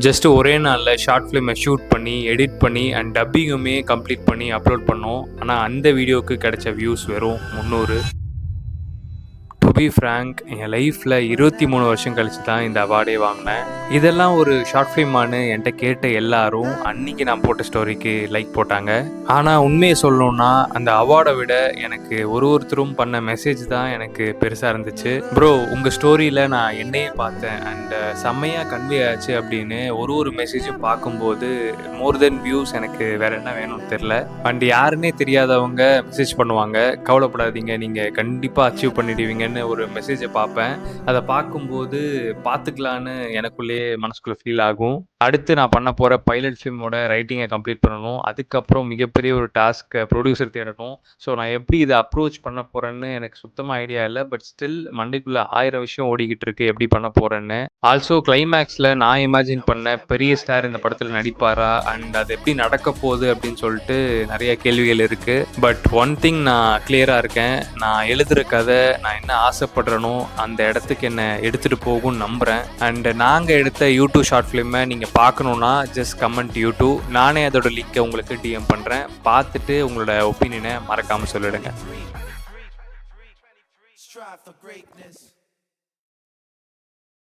Just ஒரே நாளில் short ஃபிலிமை shoot பண்ணி எடிட் பண்ணி அண்ட் டப்பிங்குமே கம்ப்ளீட் பண்ணி அப்லோட் பண்ணோம். ஆனால் அந்த வீடியோவுக்கு கிடைச்ச வியூஸ் வெறும் 300. டு பி ஃப்ராங்க், என் லைஃப்பில் 23 வருஷம் கழிச்சு தான் இந்த அவார்டே வாங்கினேன். இதெல்லாம் ஒரு ஷார்ட் ஃபிலிமானு என்கிட்ட கேட்ட எல்லாரும் அன்றைக்கி நான் போட்ட ஸ்டோரிக்கு லைக் போட்டாங்க. ஆனால் உண்மையை சொல்லணுன்னா அந்த அவார்டை விட எனக்கு ஒருத்தரும் பண்ண மெசேஜ் தான் எனக்கு பெருசாக இருந்துச்சு. ப்ரோ, உங்கள் ஸ்டோரியில் நான் என்னையே பார்த்தேன் அண்ட் செம்மையாக கன்வே ஆச்சு அப்படின்னு ஒரு மெசேஜும் பார்க்கும்போது மோர் தென் வியூஸ் எனக்கு வேறு என்ன வேணும்னு தெரில. அண்ட் யாருன்னே தெரியாதவங்க மெசேஜ் பண்ணுவாங்க, கவலைப்படாதீங்க, நீங்கள் கண்டிப்பாக அச்சீவ் பண்ணிடுவீங்கன்னு ஒரு மெசேஜை பார்ப்பேன். அதை பார்க்கும்போது பார்த்துக்கலான்னு எனக்குள்ளேயே மனசுக்குள்ளே ஃபீல் ஆகும். அடுத்து நான் பண்ண போகிற பைலட் ஃபிலிமோட ரைட்டிங்கை கம்ப்ளீட் பண்ணணும். அதுக்கப்புறம் மிகப்பெரிய ஒரு டாஸ்க்கை ப்ரொடியூசர் தேடணும். ஸோ நான் எப்படி இதை அப்ரோச் பண்ண போகிறேன்னு எனக்கு சுத்தமாக ஐடியா இல்லை. பட் ஸ்டில் மண்டைக்குள்ளே 1000 விஷயம் ஓடிக்கிட்டு இருக்கு எப்படி பண்ண போகிறேன்னு. ஆல்சோ கிளைமேக்ஸில் நான் இமேஜின் பண்ண பெரிய ஸ்டார் இந்த படத்தில் நடிப்பாரா அண்ட் அது எப்படி நடக்க போகுது அப்படின்னு சொல்லிட்டு நிறைய கேள்விகள் இருக்குது. பட் ஒன் திங் நான் கிளியராக இருக்கேன், நான் எழுதுகிற கதை நான் என்ன ஆசைப்படுறனோ அந்த இடத்துக்கு என்னை எடுத்துகிட்டு போகும்னு நம்புகிறேன். அண்ட் நாங்கள் எடுத்த யூடியூப் ஷார்ட் ஃபிலிமை நீங்கள் பார்க்கணுன்னா ஜஸ்ட் கமெண்ட் யூடியூப், நானே அதோட லிங்கை உங்களுக்கு டிஎம் பண்ணுறேன். பார்த்துட்டு உங்களோட ஒப்பீனியனை மறக்காமல் சொல்லிடுங்க.